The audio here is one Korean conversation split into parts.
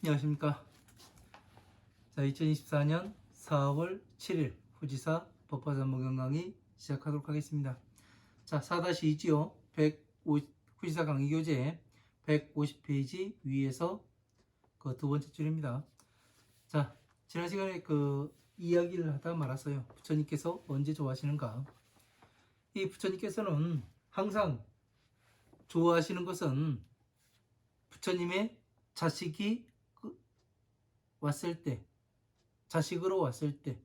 안녕하십니까. 자, 2024년 4월 7일 후지사 법화산목경 강의 시작하도록 하겠습니다. 자, 4-2지요. 후지사 강의 교재 150페이지 위에서 그 두 번째 줄입니다. 자, 지난 시간에 그 이야기를 하다 말았어요. 부처님께서 언제 좋아하시는가? 이 부처님께서는 항상 좋아하시는 것은 부처님의 자식이 왔을 때, 자식으로 왔을 때,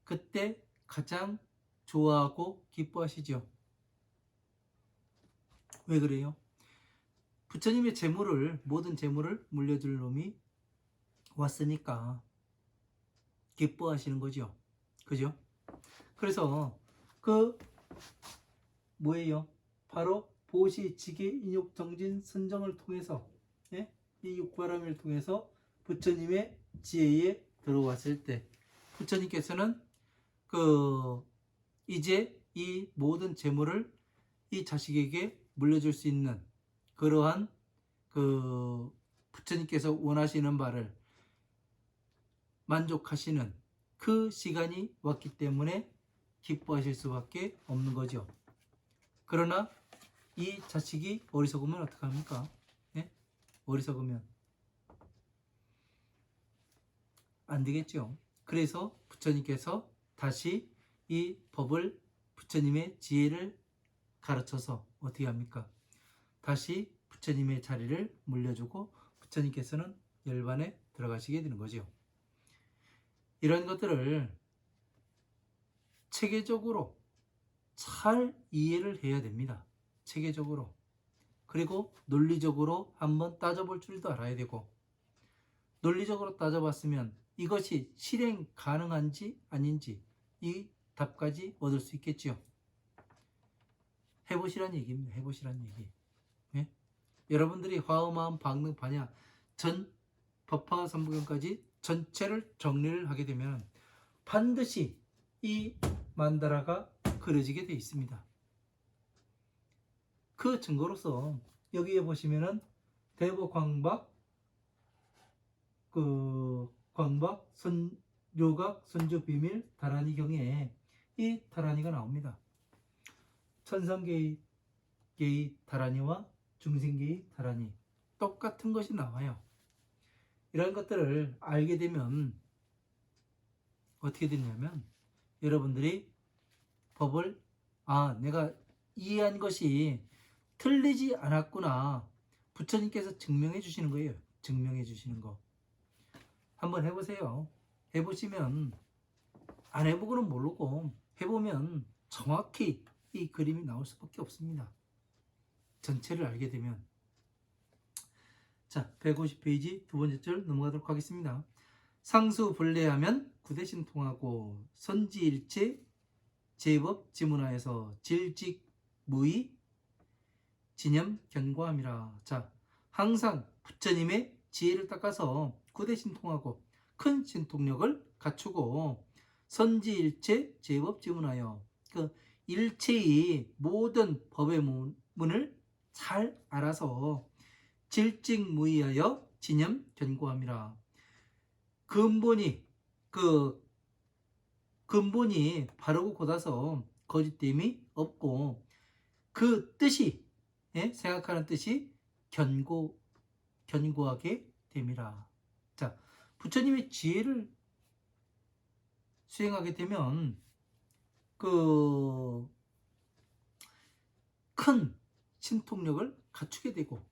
그때 가장 좋아하고 기뻐하시죠. 왜 그래요? 부처님의 모든 재물을 물려줄 놈이 왔으니까 기뻐하시는 거죠. 그죠? 그래서 뭐예요? 바로 보시, 지계, 인욕, 정진, 선정을 통해서, 예? 이 육바람을 통해서 부처님의 지혜에 들어왔을 때 부처님께서는 이제 이 모든 재물을 이 자식에게 물려줄 수 있는 그러한 부처님께서 원하시는 바를 만족하시는 그 시간이 왔기 때문에 기뻐하실 수밖에 없는 거죠. 그러나 이 자식이 어리석으면 어떡합니까? 네? 어리석으면 안 되겠죠. 그래서 부처님께서 다시 이 법을, 부처님의 지혜를 가르쳐서 어떻게 합니까? 다시 부처님의 자리를 물려주고 부처님께서는 열반에 들어가시게 되는 거죠. 이런 것들을 체계적으로 잘 이해를 해야 됩니다. 체계적으로. 그리고 논리적으로 한번 따져볼 줄도 알아야 되고, 논리적으로 따져봤으면 이것이 실행 가능한지 아닌지 이 답까지 얻을 수 있겠지요. 해보시란 얘기입니다. 해보시란 얘기. 네? 여러분들이 화엄마음 방능 반야 전 법화삼부경까지 전체를 정리를 하게 되면 반드시 이 만다라가 그려지게 되어 있습니다. 그 증거로서 여기에 보시면은 대법광박, 광박, 요각, 선조비밀, 다라니경에 이 다라니가 나옵니다. 천상계의 다라니와 중생계의 다라니 똑같은 것이 나와요. 이런 것들을 알게 되면 어떻게 되냐면 여러분들이 법을 내가 이해한 것이 틀리지 않았구나. 부처님께서 증명해 주시는 거예요. 증명해 주시는 거. 한번 해보세요. 해보시면 안 해보고는 모르고 해보면 정확히 이 그림이 나올 수밖에 없습니다. 전체를 알게 되면. 자, 150페이지 두 번째 줄 넘어가도록 하겠습니다. 상수 분례하면 구대신통하고 선지일체 제법 지문하에서 질직무의 진념 견고함이라. 자, 항상 부처님의 지혜를 닦아서 구대신통하고 큰 신통력을 갖추고 선지일체 제법 지문하여 일체의 모든 법의 문을 잘 알아서 질직무의하여 진념 견고함이라. 근본이 바르고 곧아서 거짓됨이 없고 그 뜻이 생각하는 뜻이 견고하게 됨이라. 자, 부처님의 지혜를 수행하게 되면 큰 신통력을 갖추게 되고,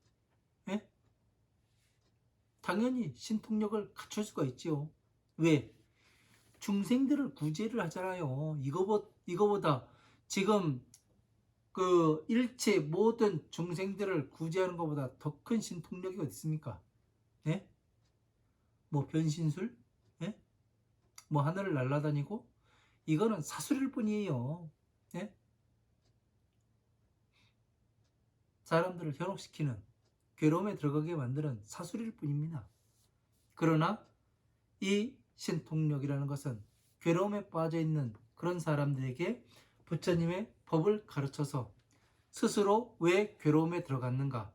당연히 신통력을 갖출 수가 있지요. 왜? 중생들을 구제를 하잖아요. 이거보다 지금 일체 모든 중생들을 구제하는 것보다 더 큰 신통력이 어디 있습니까? 예? 뭐 변신술? 예? 뭐 하늘을 날아다니고? 이거는 사술일 뿐이에요. 예? 사람들을 현혹시키는, 괴로움에 들어가게 만드는 사술일 뿐입니다. 그러나 이 신통력이라는 것은 괴로움에 빠져 있는 그런 사람들에게 부처님의 법을 가르쳐서 스스로 왜 괴로움에 들어갔는가,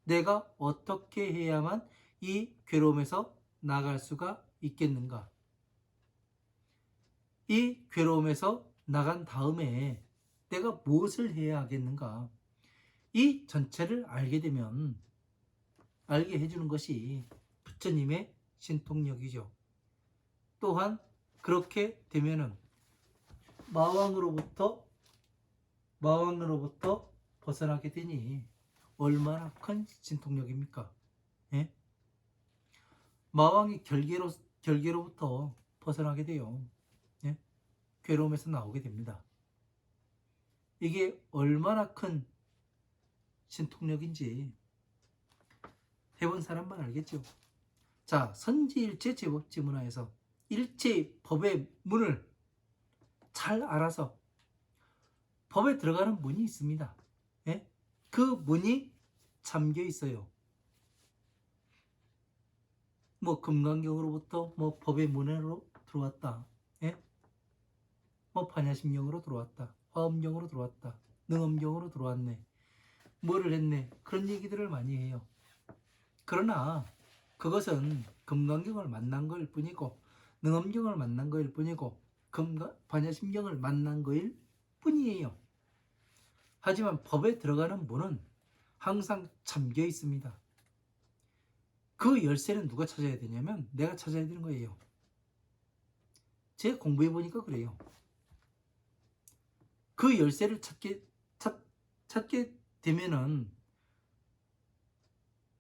내가 어떻게 해야만 이 괴로움에서 나갈 수가 있겠는가? 이 괴로움에서 나간 다음에 내가 무엇을 해야 하겠는가? 이 전체를 알게 되면 알게 해주는 것이 부처님의 신통력이죠. 또한 그렇게 되면은 마왕으로부터 벗어나게 되니 얼마나 큰 신통력입니까? 예? 마왕이 결계로부터 벗어나게 돼요. 예? 괴로움에서 나오게 됩니다. 이게 얼마나 큰 신통력인지 해본 사람만 알겠죠. 자, 선지일체 제법지문화에서 일체의 법의 문을 잘 알아서 법에 들어가는 문이 있습니다. 예? 그 문이 잠겨 있어요. 뭐 금강경으로부터 뭐 법의 문으로 들어왔다. 예? 뭐 반야심경으로 들어왔다. 화엄경으로 들어왔다. 능엄경으로 들어왔네. 뭐를 했네. 그런 얘기들을 많이 해요. 그러나 그것은 금강경을 만난 거일 뿐이고 능엄경을 만난 거일 뿐이고 반야심경을 만난 거일 뿐이에요. 하지만 법에 들어가는 문은 항상 잠겨 있습니다. 그 열쇠는 누가 찾아야 되냐면 내가 찾아야 되는 거예요. 제가 공부해 보니까 그래요. 그 열쇠를 찾게 되면은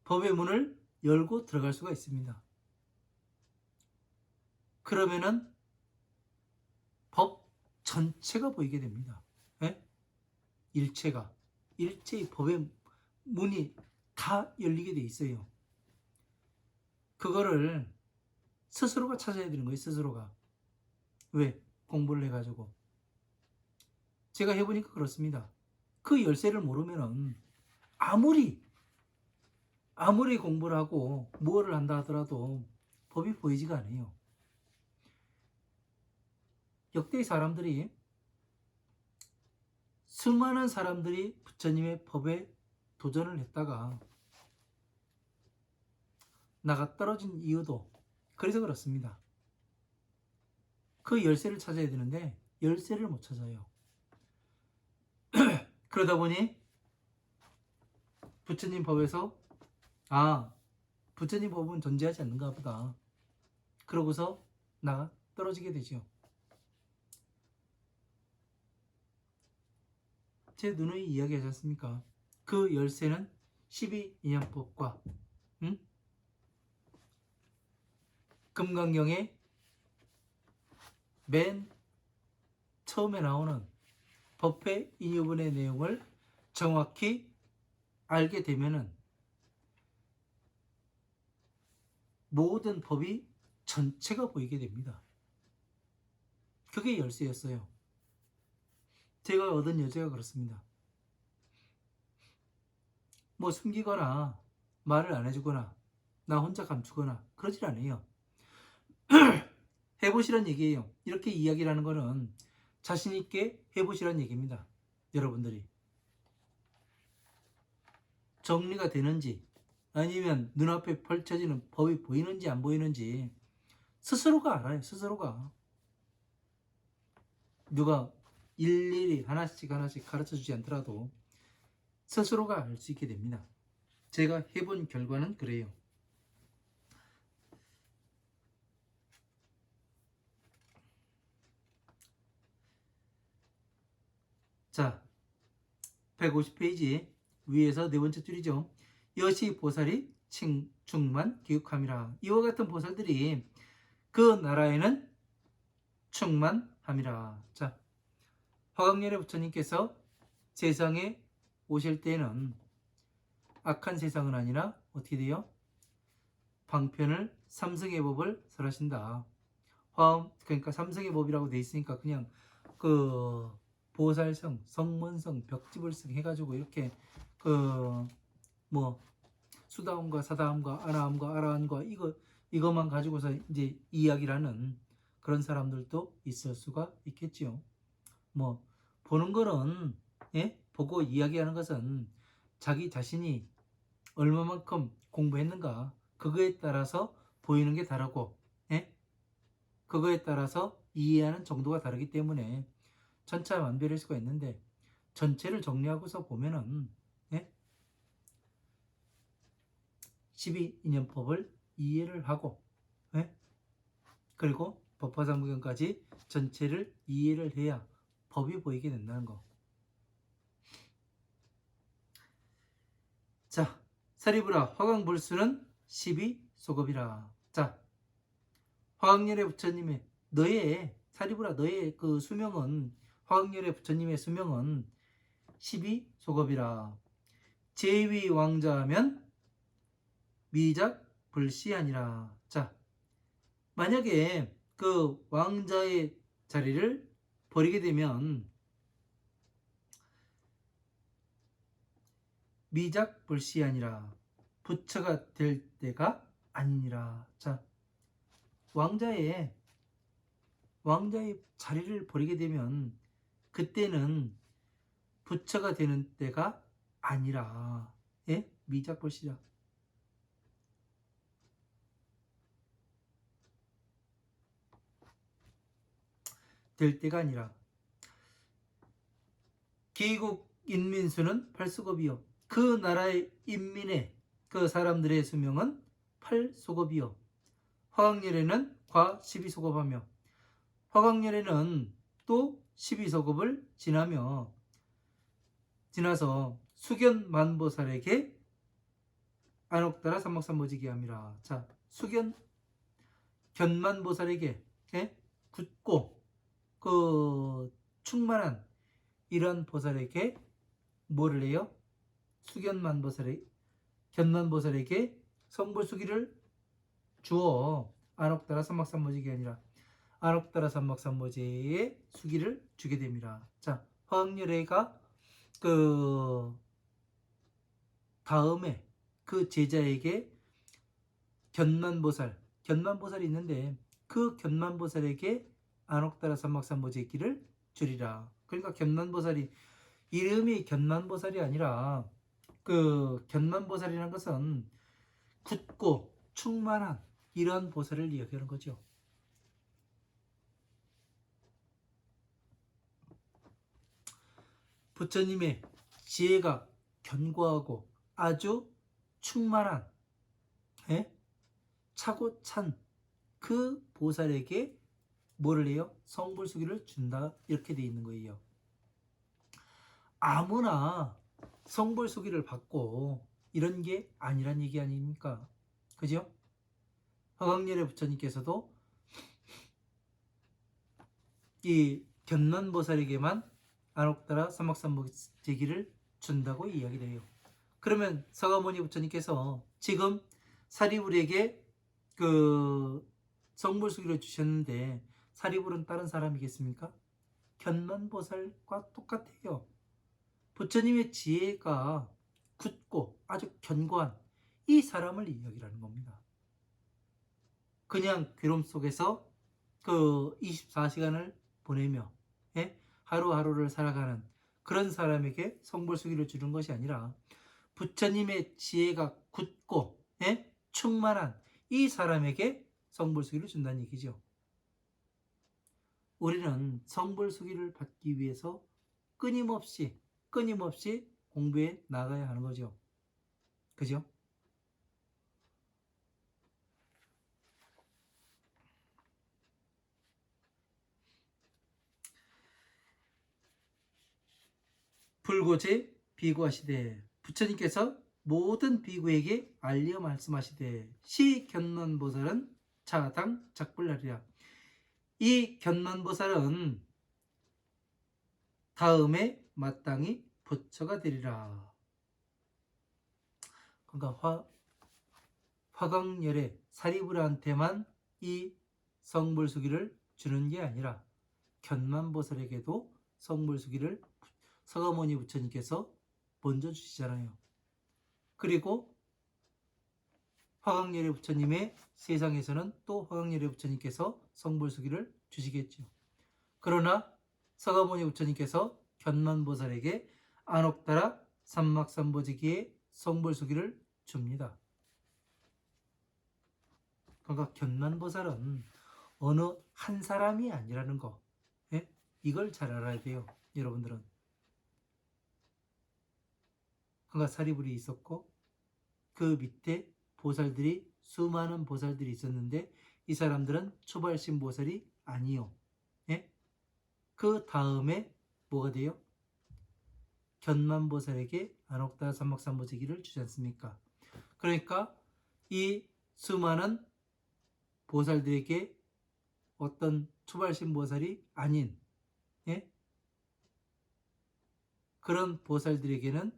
법의 문을 열고 들어갈 수가 있습니다. 그러면은 법 전체가 보이게 됩니다. 예? 일체의 법의 문이 다 열리게 돼 있어요. 그거를 스스로가 찾아야 되는 거예요. 스스로가. 왜? 공부를 해가지고. 제가 해보니까 그렇습니다. 그 열쇠를 모르면은 아무리 공부를 하고 뭐를 한다 하더라도 법이 보이지가 않아요. 역대 사람들이 수많은 사람들이 부처님의 법에 도전을 했다가 나가 떨어진 이유도 그래서 그렇습니다. 그 열쇠를 찾아야 되는데 열쇠를 못 찾아요. 그러다 보니 부처님 법에서 부처님 법은 존재하지 않는가 보다. 그러고서 나가 떨어지게 되죠. 제 누누이 이야기하지 않습니까? 그 열쇠는 12인연법과 금강경의 맨 처음에 나오는 법회 인유분의 내용을 정확히 알게 되면은 모든 법이 전체가 보이게 됩니다. 그게 열쇠였어요. 제가 얻은 여지가 그렇습니다. 뭐 숨기거나 말을 안 해주거나 나 혼자 감추거나 그러질 않아요. 해보시란 얘기예요. 이렇게 이야기를 하는 거는 자신 있게 해보시란 얘기입니다. 여러분들이 정리가 되는지 아니면 눈앞에 펼쳐지는 법이 보이는지 안 보이는지 스스로가 알아요. 스스로가. 누가 일일이 하나씩 가르쳐주지 않더라도 스스로가 알 수 있게 됩니다. 제가 해본 결과는 그래요. 자, 150페이지 위에서 네 번째 줄이죠. 여시 보살이 충만 기육함이라. 이와 같은 보살들이 그 나라에는 충만함이라. 자, 화강렬의 부처님께서 세상에 오실 때는 악한 세상은 아니라 어떻게 돼요? 방편을 삼승의 법을 설하신다. 그러니까 삼승의 법이라고 돼 있으니까 그냥 그 보살성, 성문성, 벽지불성 해가지고 이렇게 그 뭐 수다함과 사다함과 아나함과 아라함과 이것만 가지고서 이제 이야기를 하는 그런 사람들도 있을 수가 있겠지요. 뭐 보는 거는 보고 이야기하는 것은 자기 자신이 얼마만큼 공부했는가 그거에 따라서 보이는 게 다르고, 예? 그거에 따라서 이해하는 정도가 다르기 때문에 천차만별일 수가 있는데, 전체를 정리하고서 보면은, 예? 12인연법을 이해를 하고, 예? 그리고 법화상무경까지 전체를 이해를 해야 법이 보이게 된다는 거. 자, 사리부라 화강불수는 12소급이라. 자, 화강열의 부처님의 너의 사리부라 너의 그 수명은, 화강열의 부처님의 수명은 12소급이라. 제위 왕자하면 미작 불시하니라. 자, 만약에 그 왕자의 자리를 버리게 되면 미작 불시하니라. 부처가 될 때가 아니니라. 자, 왕자의 자리를 버리게 되면 그때는 부처가 되는 때가 아니라, 예? 미작 불시라. 될 때가 아니라. 기국 인민수는 8소급이요. 그 나라의 인민의 그 사람들의 수명은 8소급이요. 화강열에는 과 12소급하며 화강열에는 또 12소급을 지나서 수견만보살에게 안옥따라 삼막삼보지기함이라. 자, 견만보살에게, 예? 굳고 그 충만한 이런 보살에게 뭐를 해요? 견만보살에게 성불수기를 주어 안옥따라 삼막삼보지기 아니라 안옥따라 삼막삼보지의 수기를 주게 됩니다. 자, 화강열애가 그 다음에 그 제자에게 견만보살이 있는데 그 견만보살에게 안옥따라 삼막삼보지의 길을 주리라. 그러니까 견만보살이 이름이 견만보살이 아니라 그 견만보살이라는 것은 굳고 충만한 이런 보살을 이야기하는 거죠. 부처님의 지혜가 견고하고 아주 충만한, 예? 차고 찬 그 보살에게 뭐를 해요? 성불수기를 준다, 이렇게 돼 있는 거예요. 아무나 성불수기를 받고 이런 게 아니란 얘기 아닙니까? 그죠? 화강열의 부처님께서도 이 견난보살에게만 안옥따라 삼막삼보지기를 준다고 이야기를 해요. 그러면 서가모니 부처님께서 지금 사리불에게 그 성불수기를 주셨는데 사리불은 다른 사람이겠습니까? 견난보살과 똑같아요. 부처님의 지혜가 굳고 아주 견고한 이 사람을 이야기하는 겁니다. 그냥 괴로움 속에서 그 24시간을 보내며, 예? 하루하루를 살아가는 그런 사람에게 성불수기를 주는 것이 아니라 부처님의 지혜가 굳고, 예? 충만한 이 사람에게 성불수기를 준다는 얘기죠. 우리는 성불수기를 받기 위해서 끊임없이 공부해 나가야 하는 거죠. 그죠? 불고제 비구하시되 부처님께서 모든 비구에게 알려 말씀하시되 시 견난보살은 차당 작불하리라. 이 견난보살은 다음에 마땅히 부처가 되리라. 그러니까 화강열의 사리부라한테만 이 성불수기를 주는 게 아니라 견난보살에게도 성불수기를 서가모니 부처님께서 먼저 주시잖아요. 그리고 화강열의 부처님의 세상에서는 또 화강열의 부처님께서 성불수기를 주시겠죠. 그러나 서가모니 부처님께서 견난보살에게 안옥따라 삼막삼보지기의 성불수기를 줍니다. 그러니까 견만보살은 어느 한 사람이 아니라는 거, 예? 이걸 잘 알아야 돼요, 여러분들은. 그러니까 사리불이 있었고 그 밑에 보살들이 수많은 보살들이 있었는데 이 사람들은 초발심 보살이 아니요. 예? 그 다음에 뭐가 돼요? 견만보살에게 안옥다 삼막삼보제기를 주지 않습니까? 그러니까 이 수많은 보살들에게 어떤 초발심 보살이 아닌, 예? 그런 보살들에게는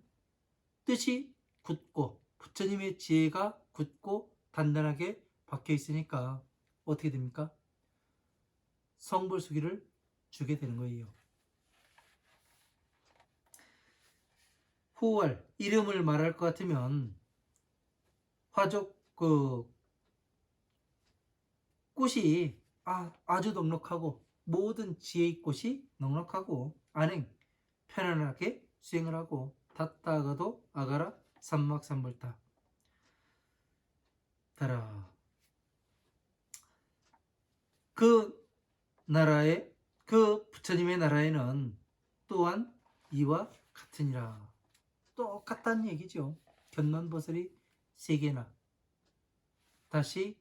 뜻이 굳고 부처님의 지혜가 굳고 단단하게 박혀 있으니까 어떻게 됩니까? 성불수기를 주게 되는 거예요. 후월 이름을 말할 것 같으면 화족 그 꽃이 아주 넉넉하고 모든 지혜의 꽃이 넉넉하고 안행 편안하게 수행을 하고 닫다가도 아가라 삼막삼불타 따라 그 나라에 그 부처님의 나라에는 또한 이와 같으니라. 똑같다는 얘기죠. 견만보살이 세 개나 다시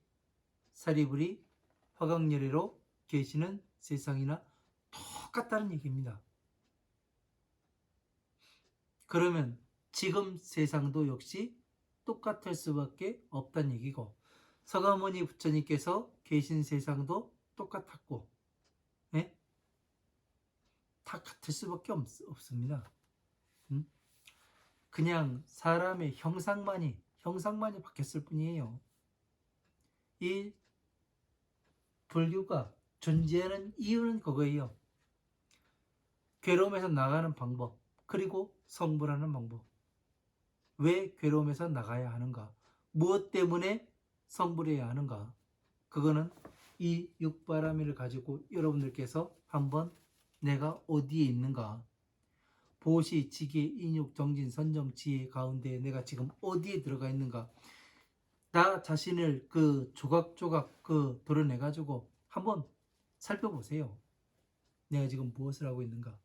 사리불이 화강열애로 계시는 세상이나 똑같다는 얘기입니다. 그러면 지금 세상도 역시 똑같을 수밖에 없다는 얘기고 서가모니 부처님께서 계신 세상도 똑같았고, 네? 다 같을 수밖에 없습니다. 그냥 사람의 형상만이 바뀌었을 뿐이에요. 이 불교가 존재하는 이유는 그거예요. 괴로움에서 나가는 방법, 그리고 성불하는 방법. 왜 괴로움에서 나가야 하는가? 무엇 때문에 성불해야 하는가? 그거는 이 육바라밀을 가지고 여러분들께서 한번 내가 어디에 있는가? 보시, 지계, 인육, 정진, 선정, 지혜 가운데 내가 지금 어디에 들어가 있는가? 나 자신을 그 조각조각 도려내가지고 한번 살펴보세요. 내가 지금 무엇을 하고 있는가?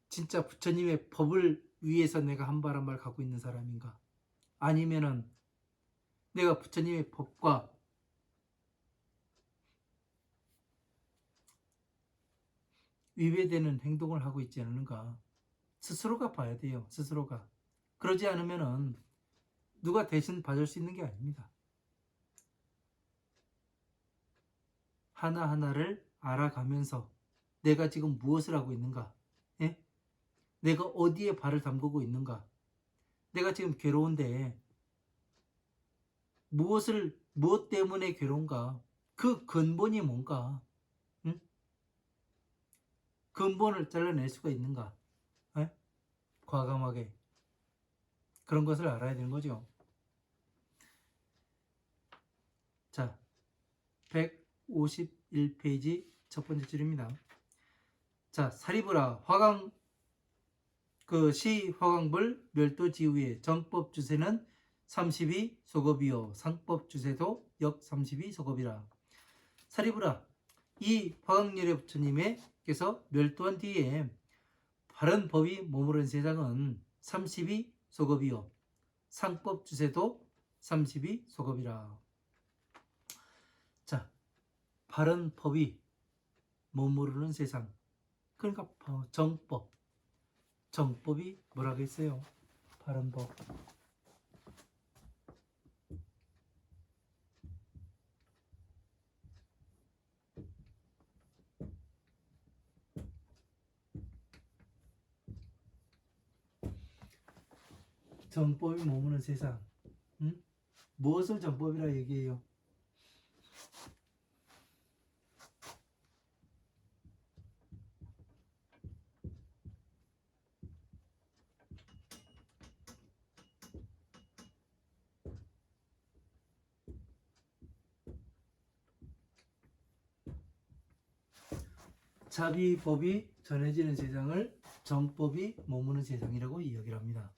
진짜 부처님의 법을 위해서 내가 한 발 한 발 가고 있는 사람인가? 아니면은 내가 부처님의 법과 위배되는 행동을 하고 있지 않은가? 스스로가 봐야 돼요. 스스로가. 그러지 않으면은 누가 대신 봐줄 수 있는 게 아닙니다. 하나하나를 알아가면서 내가 지금 무엇을 하고 있는가? 예? 내가 어디에 발을 담그고 있는가? 내가 지금 괴로운데 무엇 때문에 괴로운가? 그 근본이 뭔가? 응? 근본을 잘라낼 수가 있는가? 예? 과감하게. 그런 것을 알아야 되는 거죠. 자, 151페이지 첫 번째 줄입니다. 자, 사리부라 화강 시 화강불 멸도 지후의 정법 주세는 32 소겁이요 상법 주세도 역 32 소겁이라. 사리부라 이 화강열애 부처님께서 멸도한 뒤에 바른 법이 머무른 세상은 32 소겁이요 상법 주세도 32 소겁이라. 자, 바른 법이 머무르는 세상, 그러니까 정법이 뭐라고 했어요? 바른 법. 정법이 머무는 세상. 응? 무엇을 정법이라 얘기해요? 자비법이 전해지는 세상을 정법이 머무는 세상이라고 이야기를 합니다.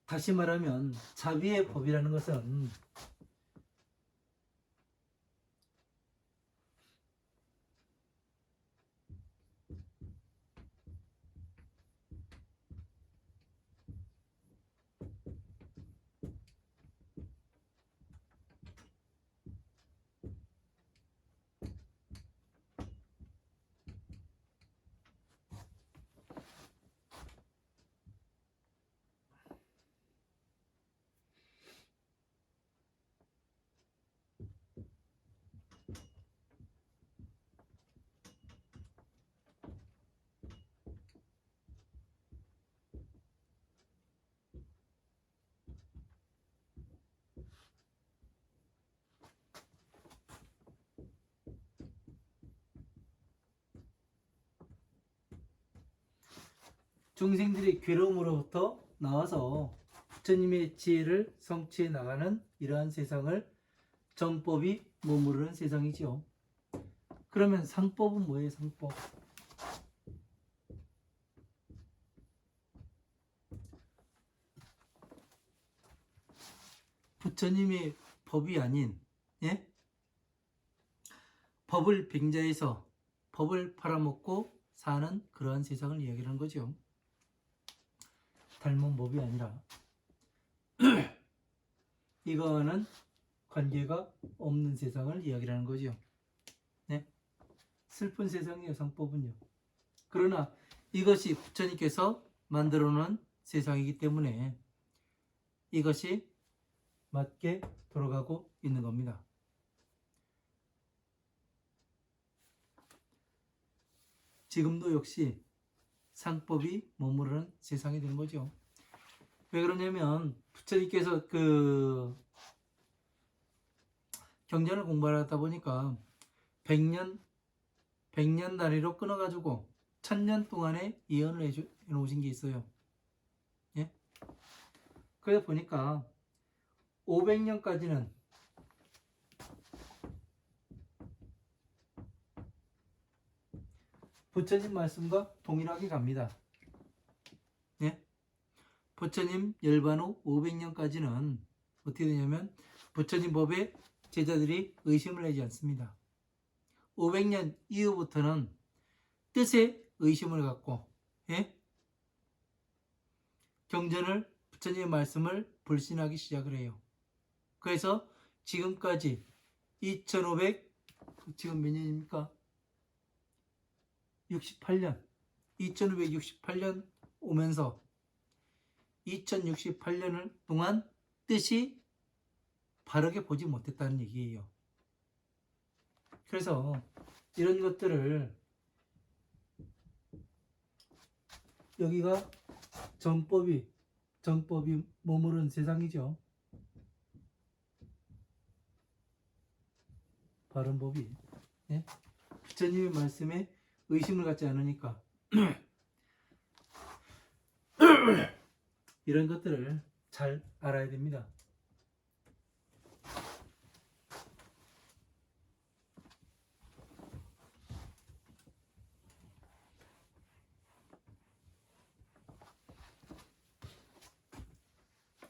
다시 말하면 자비의 법이라는 것은 중생들이 괴로움으로부터 나와서 부처님의 지혜를 성취해 나가는 이러한 세상을 정법이 머무르는 세상이지요. 그러면 상법은 뭐예요? 상법. 부처님의 법이 아닌, 예? 법을 빙자해서 법을 팔아먹고 사는 그러한 세상을 이야기하는 거죠. 닮은 법이 아니라 이거는 관계가 없는 세상을 이야기하는 거죠. 네? 슬픈 세상이에요, 상법은요. 그러나 이것이 부처님께서 만들어 놓은 세상이기 때문에 이것이 맞게 돌아가고 있는 겁니다. 지금도 역시 상법이 머무르는 세상이 되는 거죠. 왜 그러냐면 부처님께서 그 경전을 공부하다 보니까 100년 단위로 끊어가지고 1000년 동안에 예언을 해놓으신 게 있어요. 예? 그래서 보니까 500년까지는 부처님 말씀과 동일하게 갑니다. 예? 부처님 열반 후 500년까지는 어떻게 되냐면 부처님 법에 제자들이 의심을 하지 않습니다. 500년 이후부터는 뜻에 의심을 갖고, 예? 경전을 부처님의 말씀을 불신하기 시작을 해요. 그래서 지금까지 2500 지금 몇 년입니까? 68년 2568년 오면서 2068년을 동안 뜻이 바르게 보지 못했다는 얘기예요. 그래서 이런 것들을 여기가 정법이 머무른 세상이죠. 바른 법이. 네? 부처님의 말씀에 의심을 갖지 않으니까 이런 것들을 잘 알아야 됩니다.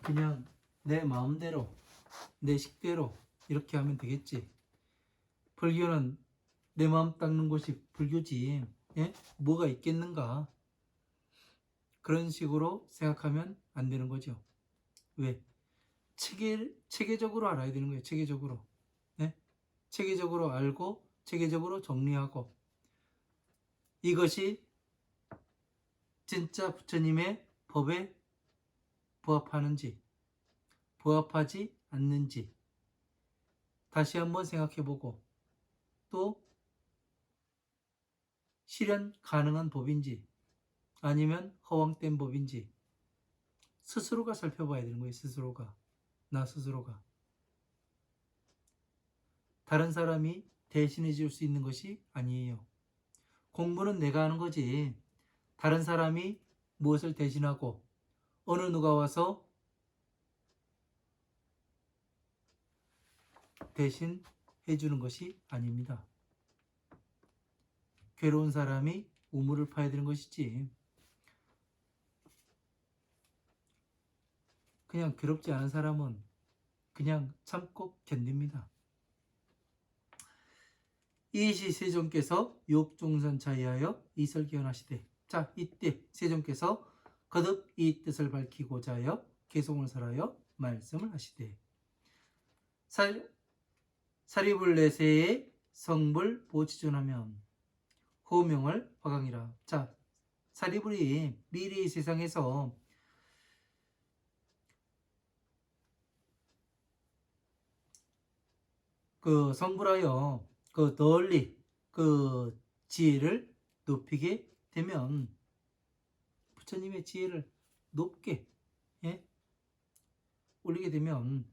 그냥 내 마음대로 내 식대로 이렇게 하면 되겠지. 불교는 내 마음 닦는 곳이 불교지. 예? 뭐가 있겠는가? 그런 식으로 생각하면 안 되는 거죠. 왜? 체계적으로 알아야 되는 거예요. 체계적으로. 예? 체계적으로 알고 체계적으로 정리하고 이것이 진짜 부처님의 법에 부합하는지 부합하지 않는지 다시 한번 생각해보고 또 실현 가능한 법인지 아니면 허황된 법인지 스스로가 살펴봐야 되는 거예요. 스스로가. 나 스스로가. 다른 사람이 대신해 줄 수 있는 것이 아니에요. 공부는 내가 하는 거지 다른 사람이 무엇을 대신하고 어느 누가 와서 대신 해주는 것이 아닙니다. 괴로운 사람이 우물을 파야 되는 것이지 그냥 괴롭지 않은 사람은 그냥 참고 견딥니다. 이시 세존께서 욕종선차이하여 이설기원하시되 자 이때 세존께서 거듭 이 뜻을 밝히고자 하여 개송을 설하여 말씀을 하시되 사리불내세의 성불 보치존하면 호명을 화강이라. 자 사리불이 미리 세상에서 그 성불하여 그 널리 그 지혜를 높이게 되면 부처님의 지혜를 높게 올리게 되면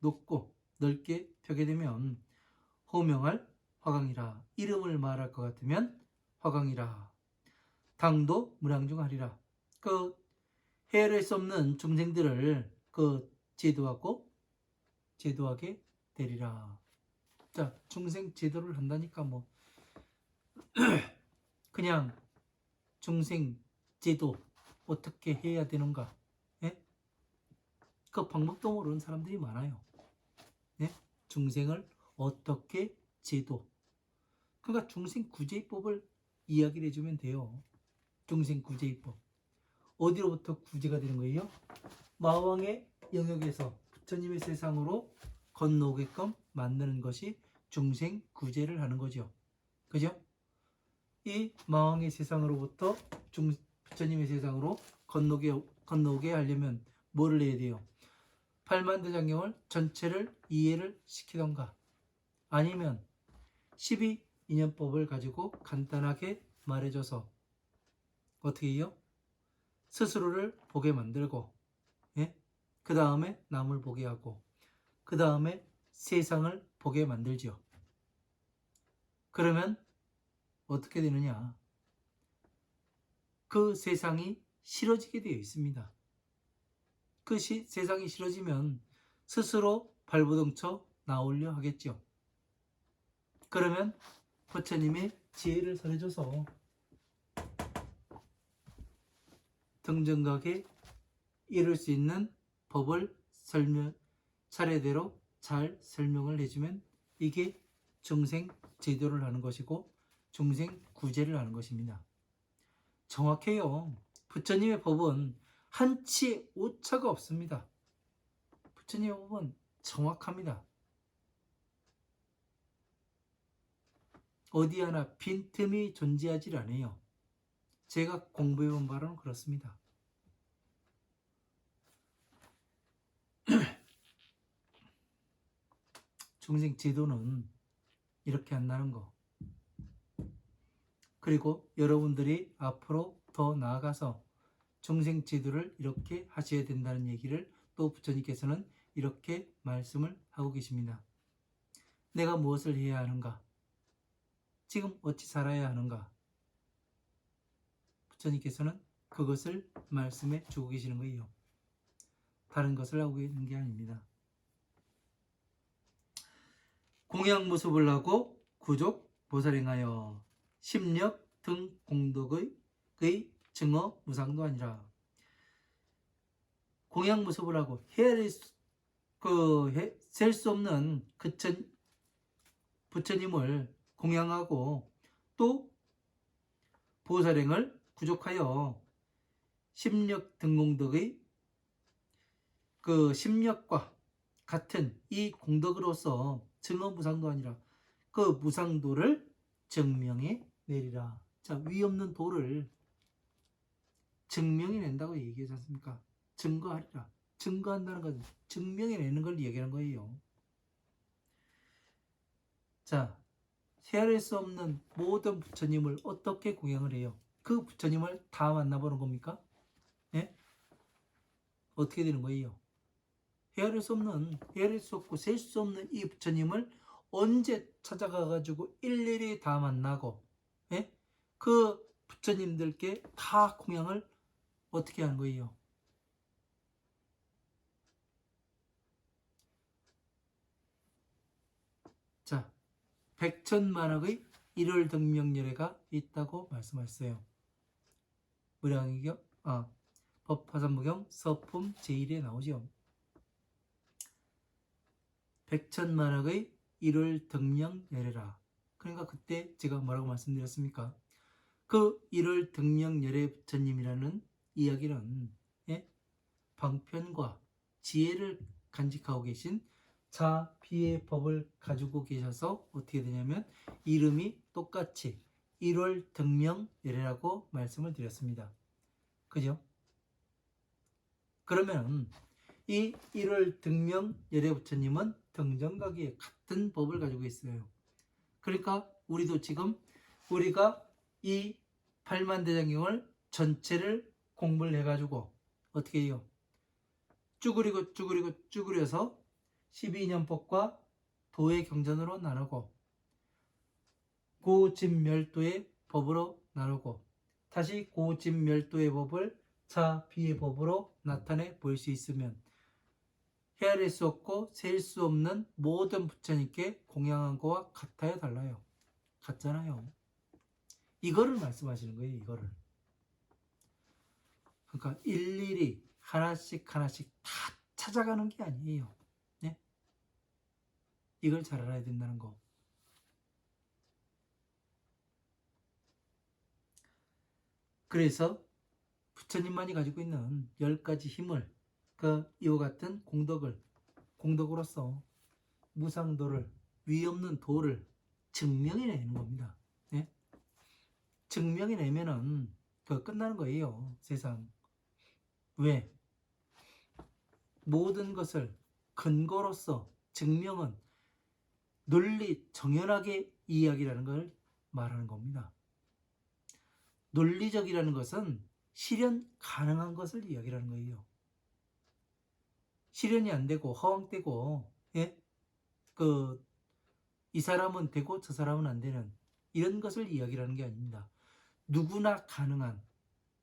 높고 넓게 펴게 되면 호명할 화강이라. 이름을 말할 것 같으면 화강이라. 당도 무량중하리라. 그 헤아릴 수 없는 중생들을 그 제도하게 되리라. 자, 중생 제도를 한다니까 뭐 그냥 중생 제도 어떻게 해야 되는가? 예? 그 방법도 모르는 사람들이 많아요. 예? 중생을 어떻게 제도? 그러니까 중생 구제법을 이야기를 해주면 돼요. 중생 구제법. 어디로부터 구제가 되는 거예요? 마왕의 영역에서 부처님의 세상으로 건너오게끔 만드는 것이 중생 구제를 하는 거죠. 그죠? 이 마왕의 세상으로부터 부처님의 세상으로 건너오게 하려면 뭐를 해야 돼요? 팔만대장경을 전체를 이해를 시키던가 아니면 12인연법을 가지고 간단하게 말해줘서 어떻게 해요? 스스로를 보게 만들고 예? 그 다음에 남을 보게 하고 그 다음에 세상을 보게 만들죠. 그러면 어떻게 되느냐? 그 세상이 싫어지게 되어 있습니다. 그 세상이 싫어지면 스스로 발버둥쳐 나오려 하겠죠. 그러면 부처님의 지혜를 설해줘서 등정각에 이룰 수 있는 법을 차례대로 잘 설명을 해주면 이게 중생 제도를 하는 것이고 중생 구제를 하는 것입니다. 정확해요. 부처님의 법은 한치 오차가 없습니다. 부처님의 법은 정확합니다. 어디 하나 빈틈이 존재하지 않아요. 제가 공부해본 바로는 그렇습니다. 중생 제도는 이렇게 한다는 거. 그리고 여러분들이 앞으로 더 나아가서 중생 제도를 이렇게 하셔야 된다는 얘기를 또 부처님께서는 이렇게 말씀을 하고 계십니다. 내가 무엇을 해야 하는가? 지금 어찌 살아야 하는가? 부처님께서는 그것을 말씀해 주고 계시는 거예요. 다른 것을 하고 있는 게 아닙니다. 공양무습을 하고 구족 보살행하여 심력 등 공덕의 증어 무상도 아니라 공양무습을 하고 셀 수 없는 부처님을 공양하고 또 보살행을 구족하여 심력 등공덕의 그 심력과 같은 이 공덕으로서 증어무상도 아니라 그 무상도를 증명해 내리라. 자, 위 없는 도를 증명해 낸다고 얘기하지 않습니까? 증거하리라. 증거한다는 것은 증명해 내는 걸 얘기하는 거예요. 자, 헤아릴 수 없는 모든 부처님을 어떻게 공양을 해요? 그 부처님을 다 만나보는 겁니까? 예? 어떻게 되는 거예요? 헤아릴 수 없고 셀 수 없는 이 부처님을 언제 찾아가가지고 일일이 다 만나고, 예? 그 부처님들께 다 공양을 어떻게 하는 거예요? 자, 백천만억의 일월등명열애가 있다고 말씀하셨어요. 무량의경, 법화삼무경 서품 제1에 나오죠. 백천만억의 일월등명열애라. 그러니까 그때 제가 뭐라고 말씀드렸습니까? 그 일월등명열애 부처님이라는 이야기는 방편과 지혜를 간직하고 계신 자비의 법을 가지고 계셔서 어떻게 되냐면 이름이 똑같이 일월등명열애라고 말씀을 드렸습니다. 그죠? 그러면 이 일월등명열애 부처님은 등정각의 같은 법을 가지고 있어요. 그러니까 우리도 지금 우리가 이 팔만대장경을 전체를 공부를 해가지고 어떻게 해요? 쭈그려서 12인연법과 도의 경전으로 나누고 고진멸도의 법으로 나누고 다시 고진멸도의 법을 자비의 법으로 나타내 보일 수 있으면 헤아릴 수 없고 셀 수 없는 모든 부처님께 공양한 거와 같아야 달라요. 같잖아요. 이거를 말씀하시는 거예요. 이거를. 그러니까 일일이 하나씩 하나씩 다 찾아가는 게 아니에요. 네? 이걸 잘 알아야 된다는 거. 그래서 부처님만이 가지고 있는 10가지 힘을 이와 같은 공덕으로서 무상도를 위 없는 도를 증명해내는 겁니다. 네? 증명해내면은 끝나는 거예요. 세상. 왜? 모든 것을 근거로서 증명은 논리 정연하게 이야기라는 걸 말하는 겁니다. 논리적이라는 것은 실현 가능한 것을 이야기하는 거예요. 실현이 안 되고 허황되고 예? 이 사람은 되고 저 사람은 안 되는 이런 것을 이야기하는 게 아닙니다. 누구나 가능한,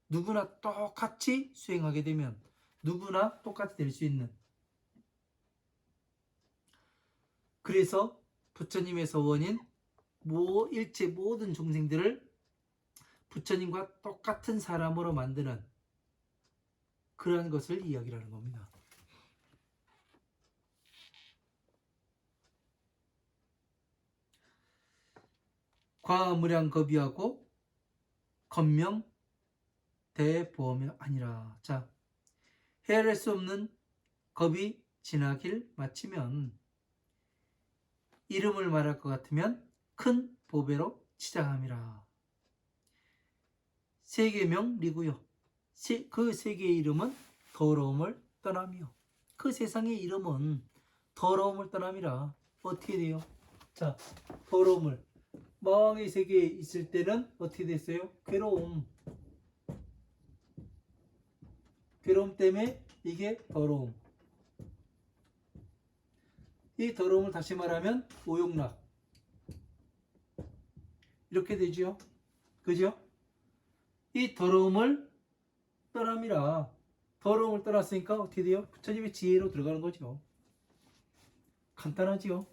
누구나 똑같이 수행하게 되면 누구나 똑같이 될 수 있는. 그래서 부처님의 서원인 일체 모든 중생들을 부처님과 똑같은 사람으로 만드는 그러한 것을 이야기하는 겁니다. 과무량겁이하고 건명 대보험이 아니라. 자, 헤아릴 수 없는 겁이 지나길 마치면 이름을 말할 것 같으면 큰 보배로 치장함이라. 세계명 리고요. 그 세계의 이름은 더러움을 떠나며, 그 세상의 이름은 더러움을 떠남이라. 어떻게 돼요? 자, 더러움을 마왕의 세계에 있을 때는 어떻게 됐어요? 괴로움 때문에 이게 더러움. 이 더러움을 다시 말하면 오욕락 이렇게 되죠. 그죠? 이 더러움을 떠남이라. 더러움을 떠났으니까 어떻게 돼요? 부처님의 지혜로 들어가는 거죠. 간단하지요.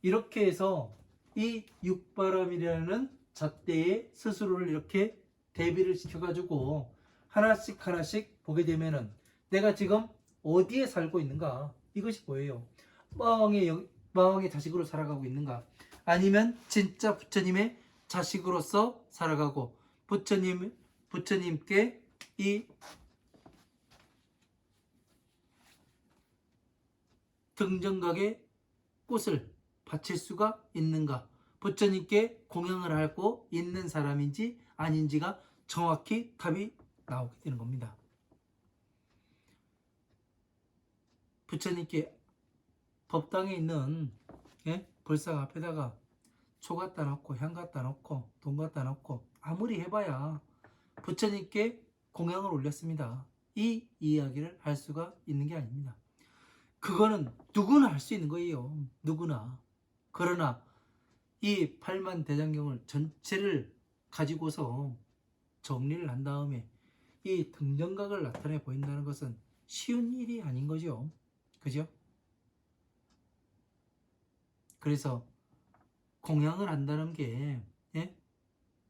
이렇게 해서 이 육바람이라는 잣대에 스스로를 이렇게 대비를 시켜가지고 하나씩 하나씩 보게 되면은 내가 지금 어디에 살고 있는가, 이것이 보여요. 마왕의 자식으로 살아가고 있는가, 아니면 진짜 부처님의 자식으로서 살아가고 부처님께 이 등정각의 꽃을 바칠 수가 있는가, 부처님께 공양을 하고 있는 사람인지 아닌지가 정확히 답이 나오게 되는 겁니다. 부처님께 법당에 있는 불상 앞에다가 초 갖다 놓고 향 갖다 놓고 돈 갖다 놓고 아무리 해봐야 부처님께 공양을 올렸습니다. 이 이야기를 할 수가 있는 게 아닙니다. 그거는 누구나 할 수 있는 거예요. 누구나. 그러나 이 팔만대장경을 전체를 가지고서 정리를 한 다음에 이 등정각을 나타내 보인다는 것은 쉬운 일이 아닌 거죠. 그죠? 그래서 공양을 한다는 게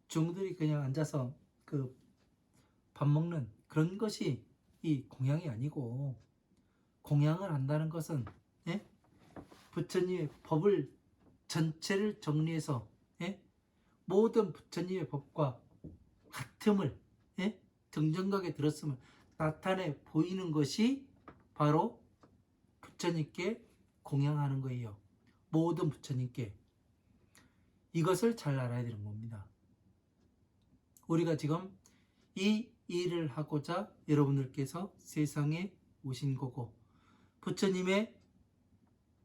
중들이 그냥 앉아서 밥 먹는 그런 것이 이 공양이 아니고, 공양을 한다는 것은 부처님의 법을 전체를 정리해서 모든 부처님의 법과 같음을 등정각에 들었음을 나타내 보이는 것이 바로 부처님께 공양하는 거예요. 모든 부처님께. 이것을 잘 알아야 되는 겁니다. 우리가 지금 이 일을 하고자 여러분들께서 세상에 오신 거고, 부처님의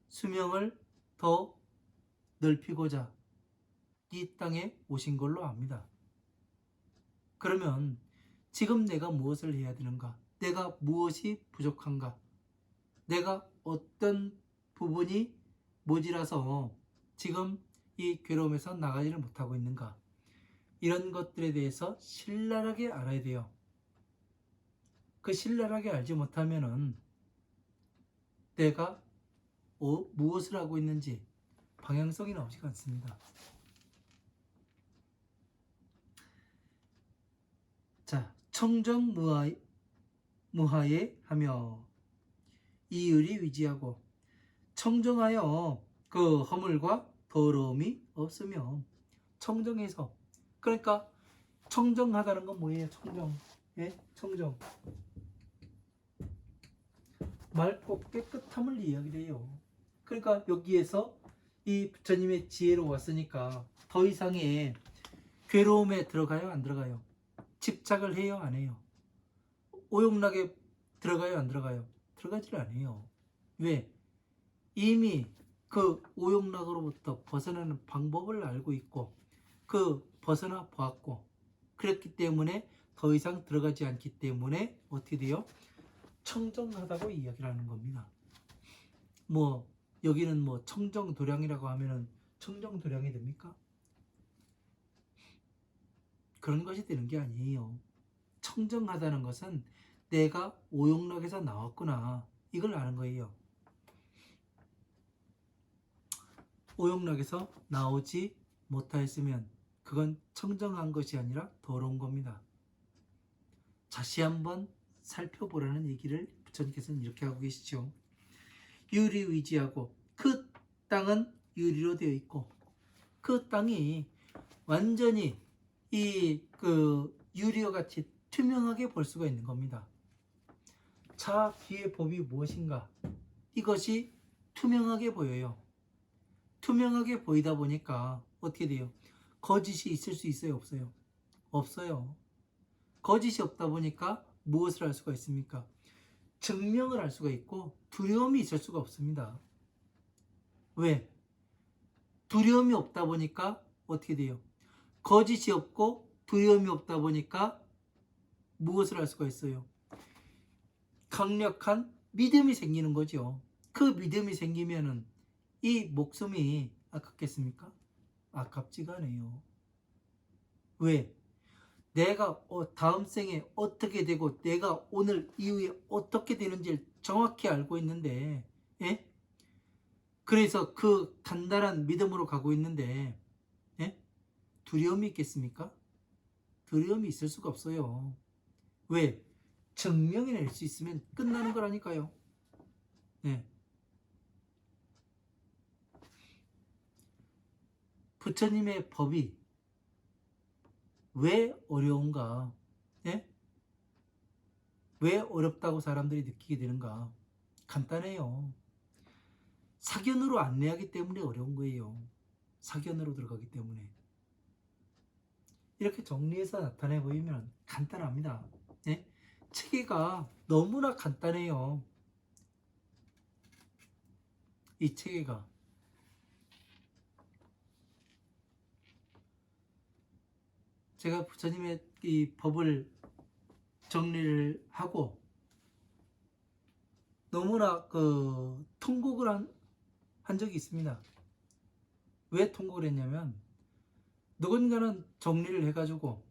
수명을 더 넓히고자 이 땅에 오신 걸로 압니다. 그러면 지금 내가 무엇을 해야 되는가? 내가 무엇이 부족한가? 내가 어떤 부분이 모자라서 지금 이 괴로움에서 나가지를 못하고 있는가? 이런 것들에 대해서 신랄하게 알아야 돼요. 그 신랄하게 알지 못하면은 내가 무엇을 하고 있는지 방향성이 나오지가 않습니다. 자, 청정무하에 하며 이의리 위지하고 청정하여 그 허물과 더러움이 없으며 청정해서 그러니까 청정하다는 건 뭐예요? 청정. 예? 청정. 맑고 깨끗함을 이야기해요. 그러니까 여기에서 이 부처님의 지혜로 왔으니까 더 이상의 괴로움에 들어가요? 안 들어가요? 집착을 해요? 안 해요? 오용락에 들어가요? 안 들어가요? 들어가지를 않아요. 왜? 이미 그 오용락으로부터 벗어나는 방법을 알고 있고 그 벗어나 보았고 그랬기 때문에 더 이상 들어가지 않기 때문에 어떻게 돼요? 청정하다고 이야기를 하는 겁니다. 뭐 여기는 뭐 청정도량이라고 하면은 청정도량이 됩니까? 그런 것이 되는 게 아니에요. 청정하다는 것은 내가 오용락에서 나왔구나 이걸 아는 거예요. 오용락에서 나오지 못하였으면 그건 청정한 것이 아니라 더러운 겁니다. 다시 한번 살펴보라는 얘기를 부처님께서는 이렇게 하고 계시죠. 유리위지하고 그 땅은 유리로 되어 있고 그 땅이 완전히 그 유리와 같이 투명하게 볼 수가 있는 겁니다. 자, 뒤의 법이 무엇인가? 이것이 투명하게 보여요. 투명하게 보이다 보니까 어떻게 돼요? 거짓이 있을 수 있어요? 없어요? 없어요. 거짓이 없다 보니까 무엇을 할 수가 있습니까? 증명을 할 수가 있고 두려움이 있을 수가 없습니다. 왜? 두려움이 없다 보니까 어떻게 돼요? 거짓이 없고 두려움이 없다 보니까 무엇을 할 수가 있어요? 강력한 믿음이 생기는 거죠. 그 믿음이 생기면은 이 목숨이 아깝겠습니까? 아깝지가 않아요. 왜? 내가 다음 생에 어떻게 되고 내가 오늘 이후에 어떻게 되는지를 정확히 알고 있는데 예? 그래서 그 단단한 믿음으로 가고 있는데 예? 두려움이 있겠습니까? 두려움이 있을 수가 없어요. 왜? 증명해낼 수 있으면 끝나는 거라니까요. 네. 부처님의 법이 왜 어려운가? 예? 왜 어렵다고 사람들이 느끼게 되는가? 간단해요. 사견으로 안내하기 때문에 어려운 거예요. 사견으로 들어가기 때문에. 이렇게 정리해서 나타내 보이면 간단합니다. 예? 체계가 너무나 간단해요. 이 체계가. 제가 부처님의 이 법을 정리를 하고 너무나 통곡을 한 적이 있습니다. 왜 통곡을 했냐면 누군가는 정리를 해가지고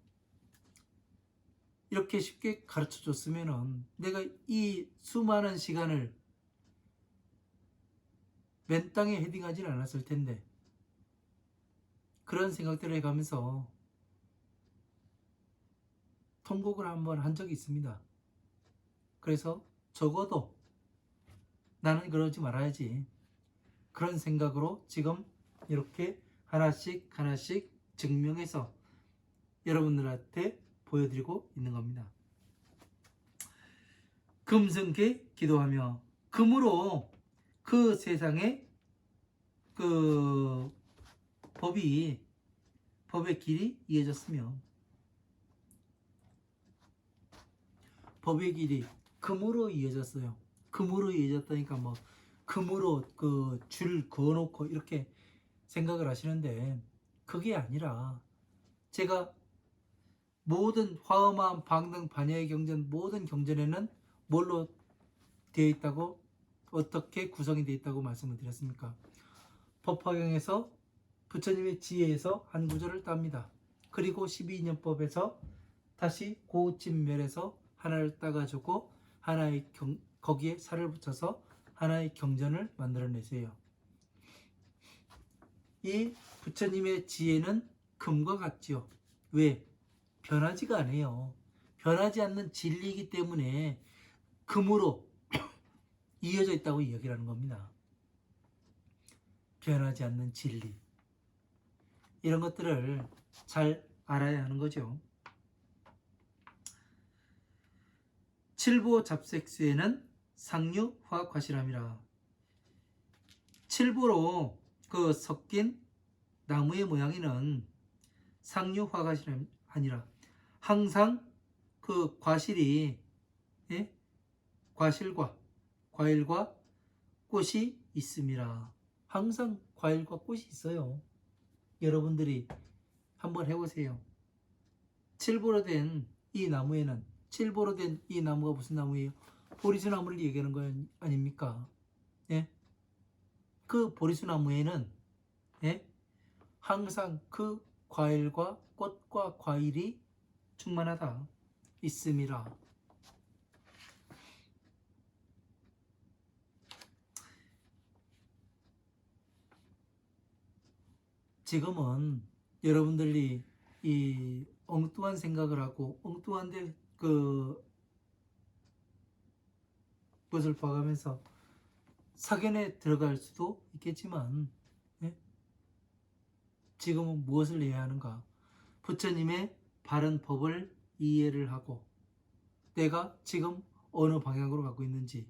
이렇게 쉽게 가르쳐 줬으면은 내가 이 수많은 시간을 맨 땅에 헤딩하지는 않았을 텐데 그런 생각들을 해가면서 통곡을 한번 한 적이 있습니다. 그래서 적어도 나는 그러지 말아야지 그런 생각으로 지금 이렇게 하나씩 하나씩 증명해서 여러분들한테 보여드리고 있는 겁니다. 금승께 기도하며 금으로 그 세상에 그 법의 길이 이어졌으며 법의 길이 금으로 이어졌어요. 금으로 이어졌다니까 뭐 금으로 그 줄 그어놓고 이렇게 생각을 하시는데 그게 아니라 제가 모든 화엄한 방등 반야의 경전 모든 경전에는 뭘로 되어 있다고 어떻게 구성이 되어 있다고 말씀을 드렸습니까? 법화경에서 부처님의 지혜에서 한 구절을 땁니다. 그리고 12인연법에서 다시 고진멸에서 하나를 따가지고 거기에 살을 붙여서 하나의 경전을 만들어내세요. 이 부처님의 지혜는 금과 같지요. 왜? 변하지가 않아요. 변하지 않는 진리이기 때문에 금으로 이어져 있다고 이야기하는 겁니다. 변하지 않는 진리. 이런 것들을 잘 알아야 하는 거죠. 칠보 잡색수에는 상류화 과실함이라. 칠보로 그 섞인 나무의 모양에는 상류화 과실함 아니라 항상 그 과실이 과실과 과일과 꽃이 있음이라. 항상 과일과 꽃이 있어요. 여러분들이 한번 해보세요. 칠보로 된 이 나무에는 칠보로 된 이 나무가 무슨 나무예요? 보리수 나무를 얘기하는 거 아닙니까? 예? 그 보리수 나무에는 항상 그 과일과 꽃과 과일이 충만하다 있음이라. 지금은 여러분들이 이 엉뚱한 생각을 하고 엉뚱한데 그것을 봐가면서 사견에 들어갈 수도 있겠지만 지금은 무엇을 해야 하는가? 부처님의 바른 법을 이해를 하고 내가 지금 어느 방향으로 가고 있는지,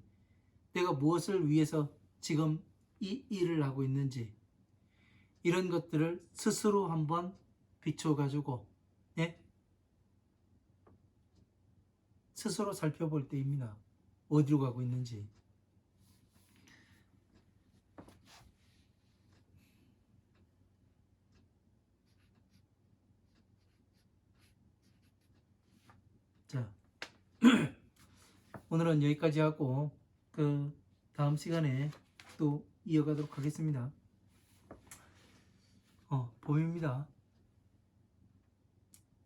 내가 무엇을 위해서 지금 이 일을 하고 있는지, 이런 것들을 스스로 한번 비춰가지고 스스로 살펴볼 때입니다. 어디로 가고 있는지. 자, 오늘은 여기까지 하고 그 다음 시간에 또 이어가도록 하겠습니다. 봄입니다.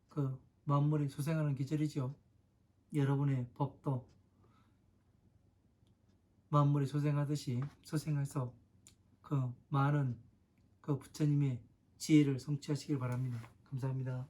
그 만물이 소생하는 계절이죠. 여러분의 법도 만물이 소생하듯이 소생해서 그 많은 그 부처님의 지혜를 성취하시길 바랍니다. 감사합니다.